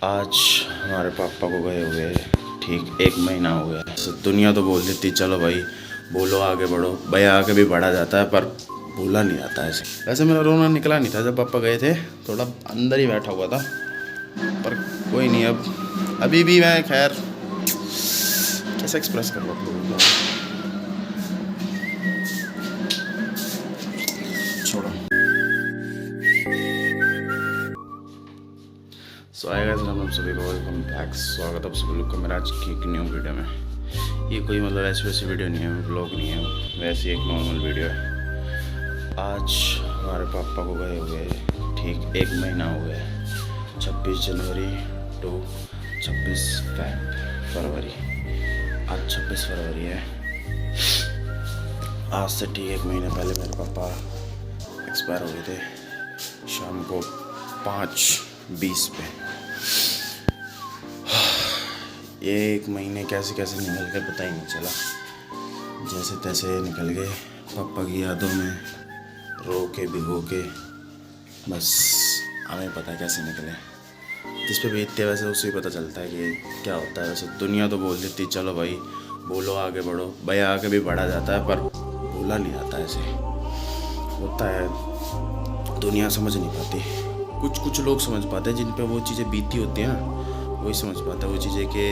आज हमारे पापा को गए हुए ठीक 1 महीना हो गया। तो दुनिया तो बोल देती चलो भाई बोलो आगे बढ़ो, भाई आगे भी बढ़ा जाता है पर बोला नहीं आता ऐसे। वैसे मेरा रोना निकला नहीं था जब पापा गए थे, थोड़ा अंदर ही बैठा हुआ था, पर कोई नहीं। अब अभी भी मैं खैर कैसे एक्सप्रेस कर पाता हूँ, छोड़ो। सो आएगा सर हम सभी को वेलकम बैक, स्वागत आप सभी लोग का मेरा आज की एक न्यू वीडियो में। ये कोई मतलब ऐसी वैसी वीडियो नहीं है, व्लॉग नहीं है, वैसे एक नॉर्मल वीडियो है। आज हमारे पापा को गए हुए ठीक 1 महीना हो गया, 26 जनवरी टू 26 फरवरी। आज 26 फरवरी है। आज से ठीक 1 महीने पहले मेरे पापा एक्सपायर हो गए थे, शाम को 5:20 पे। ये 1 महीने कैसे कैसे निकल गए पता ही नहीं चला, जैसे तैसे निकल गए पापा की यादों में, रो के भिगो के। बस हमें पता है कैसे निकले, जिस पे बीतते वैसे उसे पता चलता है कि क्या होता है। वैसे दुनिया तो बोल देती चलो भाई बोलो आगे बढ़ो, भाई आगे भी बढ़ा जाता है पर बोला नहीं आता। ऐसे होता है, दुनिया समझ नहीं पाती। कुछ लोग समझ पाते हैं, जिन पे वो चीज़ें बीती होती हैं ना, वही समझ पाता है वो चीज़ें कि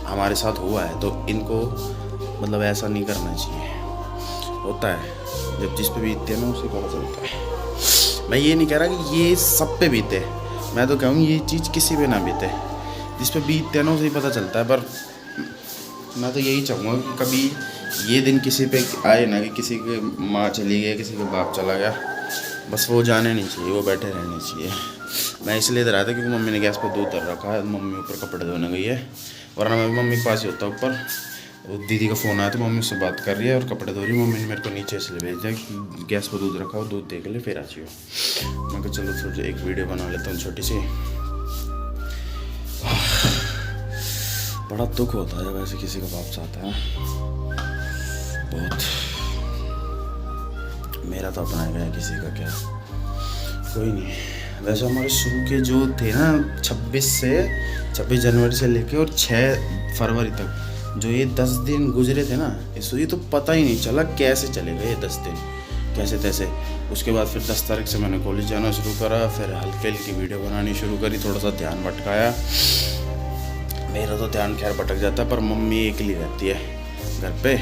हमारे साथ हुआ है तो इनको मतलब ऐसा नहीं करना चाहिए। होता है जब जिस पे बीतते हैं ना उसे पता चलता है। मैं ये नहीं कह रहा कि ये सब पे बीते, मैं तो कहूँ ये चीज़ किसी पे ना बीते, जिस पे बीतते हैं ना उसे पता चलता है। पर मैं तो यही चाहूँगा कि कभी ये दिन किसी पे आए ना कि किसी की माँ चली गई, किसी का बाप चला गया, बस वो जाने नहीं चाहिए, वो बैठे रहने चाहिए। मैं इसलिए इधर आया था क्योंकि मम्मी ने गैस पर दूध धर रखा है, मम्मी ऊपर कपड़े धोने गई है, वरना मैं भी मम्मी के पास ही होता ऊपर। वो दीदी का फ़ोन आया तो मम्मी उससे बात कर रही है और कपड़े धो रही है। मम्मी ने मेरे को नीचे इसलिए भेजा कि गैस पर दूध रखा हो, दूध देख ले फिर आ जाइयो। मैं कहा चलो थोड़ी एक वीडियो बना लेता हूँ छोटी सी। बड़ा दुख होता है जब ऐसे किसी का बाप चाहता है, बहुत। मेरा तो अपना गया, किसी का क्या, कोई नहीं। वैसे हमारे शुरू के जो थे ना 26 जनवरी से लेके और 6 फरवरी तक जो ये 10 दिन गुजरे थे ना, ये तो पता ही नहीं चला कैसे चले गए ये 10 दिन, कैसे तैसे। उसके बाद फिर 10 तारीख से मैंने कॉलेज जाना शुरू करा, फिर हल्की हल्की वीडियो बनानी शुरू करी, थोड़ा सा ध्यान भटकाया। मेरा तो ध्यान खैर भटक जाता है, पर मम्मी अकेली रहती है घर पे,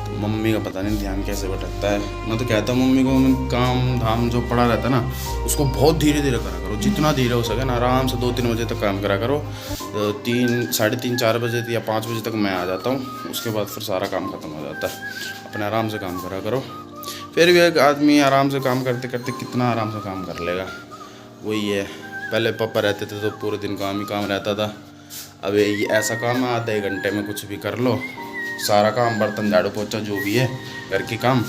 तो मम्मी का पता नहीं ध्यान कैसे भटकता है। मैं तो कहता हूँ मम्मी को काम धाम जो पड़ा रहता है ना उसको बहुत धीरे धीरे करा करो, जितना धीरे हो सके ना, आराम से 2-3 बजे तक काम करा करो। 3, साढ़े 3, 4 बजे या 5 बजे तक मैं आ जाता हूँ, उसके बाद फिर सारा काम ख़त्म हो जाता है। अपने आराम से काम करा करो। फिर भी एक आदमी आराम से काम करते करते कितना आराम से काम कर लेगा, वही है। पहले पापा रहते थे तो पूरे दिन काम ही काम रहता था, अब ये ऐसा काम है आधे घंटे में कुछ भी कर लो, सारा काम, बर्तन झाड़ू पोछा जो भी है घर के काम,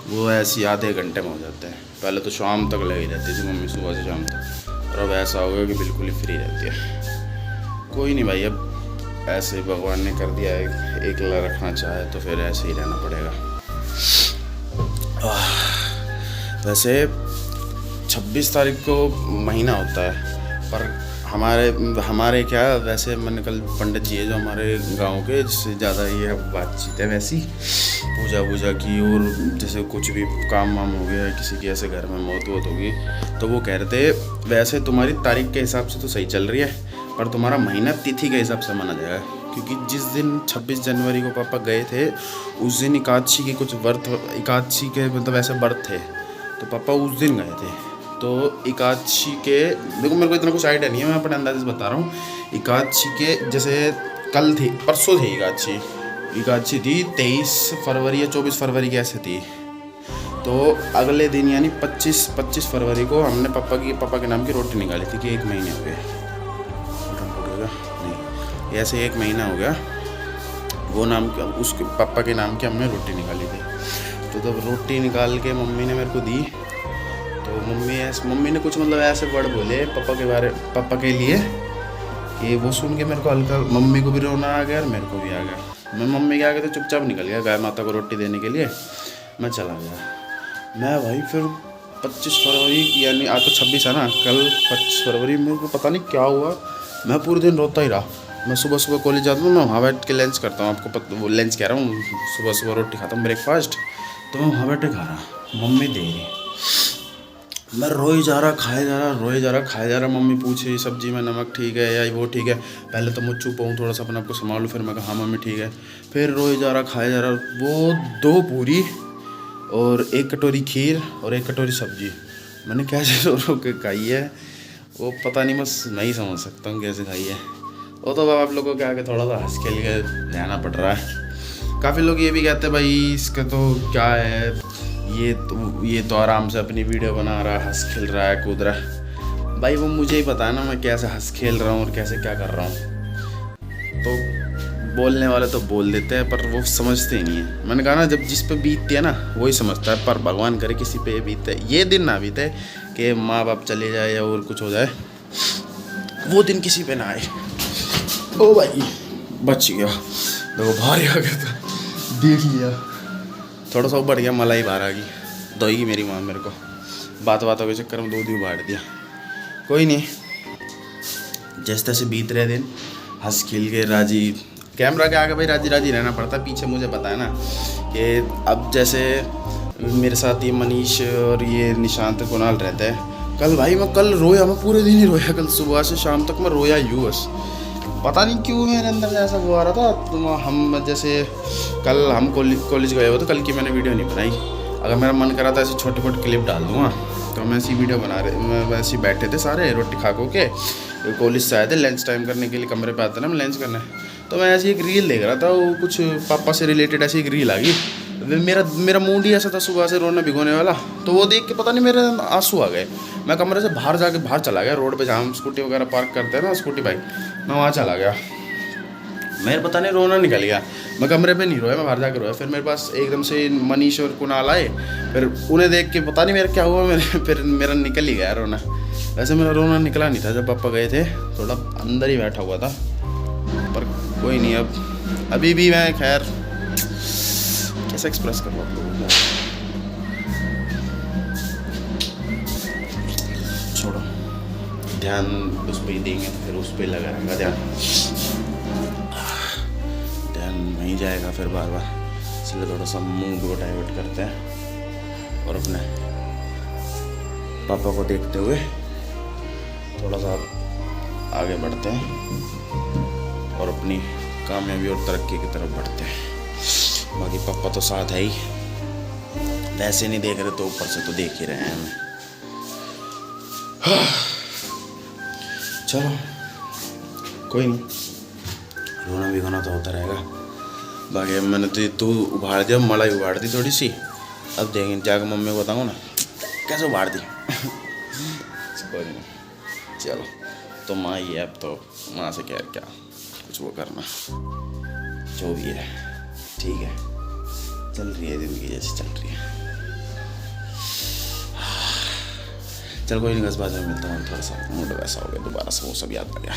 वो ऐसे आधे घंटे में हो जाते हैं। पहले तो शाम तक लगी रहती थी मम्मी, सुबह से शाम तक, और अब ऐसा हो गया कि बिल्कुल ही फ्री रहती है। कोई नहीं भाई, अब ऐसे भगवान ने कर दिया है, एकला रखना चाहे तो फिर ऐसे ही रहना पड़ेगा। वैसे 26 तारीख को महीना होता है, पर हमारे क्या, वैसे मैंने कल पंडित जी है जो हमारे गांव के, जिससे ज़्यादा ये बातचीत है, वैसी पूजा की, और जैसे कुछ भी काम वाम हो गया, किसी की ऐसे घर में मौत होगी, तो वो कह रहे थे वैसे तुम्हारी तारीख के हिसाब से तो सही चल रही है, पर तुम्हारा महीना तिथि के हिसाब से माना जाएगा, क्योंकि जिस दिन 26 जनवरी को पापा गए थे उस दिन एकादशी के कुछ व्रत, एकादशी के मतलब ऐसे व्रत थे, तो पापा उस दिन गए थे। तो एकादशी के, देखो मेरे को इतना कुछ आइडिया नहीं है, मैं अपने अंदाजे से बता रहा हूँ। एकादशी के जैसे कल थी, परसों थी एकादशी थी 23 फरवरी या 24 फरवरी की ऐसे थी। तो अगले दिन यानी 25 फरवरी को हमने पापा के नाम की रोटी निकाली थी कि 1 महीने हो गए, नहीं ऐसे 1 महीना हो गया, वो नाम उसके पापा के नाम की हमने रोटी निकाली थी। तो जब रोटी निकाल के मम्मी ने मेरे को दी, तो मम्मी ने कुछ मतलब ऐसे वर्ड बोले पापा के लिए कि वो सुन के मेरे को हल्का, मम्मी को भी रोना आ गया और मेरे को भी आ गया। मैं मम्मी के आगे तो चुपचाप निकल गया, गाय माता को रोटी देने के लिए मैं चला गया। मैं भाई फिर 25 फरवरी यानी आज तो 26 है ना, कल 25 फरवरी मेरे को पता नहीं क्या हुआ, मैं पूरे दिन रोता ही रहा। मैं सुबह सुबह कॉलेज जाता हूँ, मैं वहाँ बैठ के लंच करता हूँ, आपको वो लंच कह रहा हूँ, सुबह सुबह रोटी खाता हूँ ब्रेकफास्ट, तो मैं वहाँ बैठ के खा रहा, मम्मी दे रही, मैं रोए जा रहा, खाए जा रहा, रोए जा रहा, खाए जा रहा। मम्मी पूछे सब्जी में नमक ठीक है या वो ठीक है, पहले तो मैं चुप हूँ, थोड़ा सा अपने आपको संभालूँ, फिर मैं कहा हाँ मम्मी ठीक है, फिर रोए जा रहा, खाए जा रहा। वो 2 पूरी और 1 कटोरी खीर और 1 कटोरी सब्जी मैंने कैसे रो रो के खाई है, वो पता नहीं, बस मैं ही समझ सकता हूँ कैसे खाई है। वो तो आप लोगों के आगे थोड़ा सा हंस खेल के रहना पड़ रहा है। काफ़ी लोग ये भी कहते हैं भाई इसका तो क्या है, ये तो आराम से अपनी वीडियो बना रहा है, हंस खेल रहा है, कूद रहा है। भाई वो मुझे ही पता है ना मैं कैसे हंस खेल रहा हूँ और कैसे क्या कर रहा हूँ। तो बोलने वाले तो बोल देते हैं पर वो समझते ही नहीं है। मैंने कहा ना, जब जिस पे बीतती है ना वही समझता है, पर भगवान करे किसी पे बीते, ये दिन ना बीते कि माँ बाप चले जाए या और कुछ हो जाए, वो दिन किसी पे ना आए। ओ भाई बच गया, देखो बाहर आ गया था, देख लिया, थोड़ा सा बढ़ गया, मलाई बाहर आ गई, दोगी मेरी माँ मेरे को, बातों के चक्कर में दूध ही उबाड़ दिया। कोई नहीं, जैसे तैसे बीत रहे दिन, हंस खिल के राजी, कैमरा के आगे भाई राजी राजी रहना पड़ता है। पीछे मुझे पता है ना कि अब जैसे मेरे साथ ये मनीष और ये निशांत कुणाल रहते हैं, कल भाई मैं कल रोया, मैं पूरे दिन ही रोया, कल सुबह से शाम तक मैं रोया यूँ बस, पता नहीं क्यों मेरे अंदर ऐसा वो आ रहा था। तो हम जैसे कल हम कॉलेज गए हुए तो कल की मैंने वीडियो नहीं बनाई, अगर मेरा मन करा था ऐसी छोटी छोटी क्लिप डाल दूँगा, तो हम ऐसी वीडियो बना रहे, मैं वैसे बैठे थे सारे रोटी खा के, कॉलेज से आए थे लंच टाइम करने के लिए, कमरे पे आते ना हम लंच करने, तो मैं ऐसी एक रील देख रहा था, वो कुछ पापा से रिलेटेड ऐसी एक रील आ गई, मेरा मूड ही ऐसा था सुबह से रोना भिगोने वाला, तो वो देख के पता नहीं मेरे आंसू आ गए। मैं कमरे से बाहर चला गया, रोड पे जहाँ हम स्कूटी वगैरह पार्क करते हैं ना, स्कूटी बाइक, मैं वहाँ चला गया, मेरे पता नहीं रोना निकल गया। मैं कमरे पे नहीं रोया, मैं बाहर जाकर रोया। फिर मेरे पास एकदम से मनीष और कुणाल आए, फिर उन्हें देख के पता नहीं मेरा क्या हुआ, फिर मेरा निकल ही गया रोना। वैसे मेरा रोना निकला नहीं था, जब पापा गए थे थोड़ा अंदर ही बैठा हुआ था, पर कोई नहीं, अब अभी भी मैं खैर कैसे एक्सप्रेस करूँ आप लोगों को, छोड़ो, ध्यान उस पर ही देंगे, फिर उस पर लगा रहेगा ध्यान नहीं जाएगा फिर बार बार, इसलिए थोड़ा सा मूड को डाइवर्ट करते हैं और अपने पापा को देखते हुए थोड़ा सा आगे बढ़ते हैं और अपनी कामयाबी और तरक्की की तरफ बढ़ते हैं। बाकी पापा तो साथ है ही, वैसे नहीं देख रहे तो ऊपर से तो देख ही रहे हैं हमें। चलो कोई नहीं, रोना भिगोना तो होता रहेगा। बाकी मैंने तो तू उबाड़ दिया, मलाई उबाड़ दी थोड़ी सी, अब देखेंगे जाकर मम्मी को बताऊँ ना कैसे उबाड़ दी। कोई नहीं, चलो तो माँ ही है, अब तो माँ से क्या कुछ वो करना, जो भी है ठीक है, चल रही है ज़िंदगी जैसे चल रही है। चल कोई नहीं, बस बाद में मिलता हूँ, थोड़ा सा मूड वैसा हो गया, दोबारा से वो सब याद आ गया।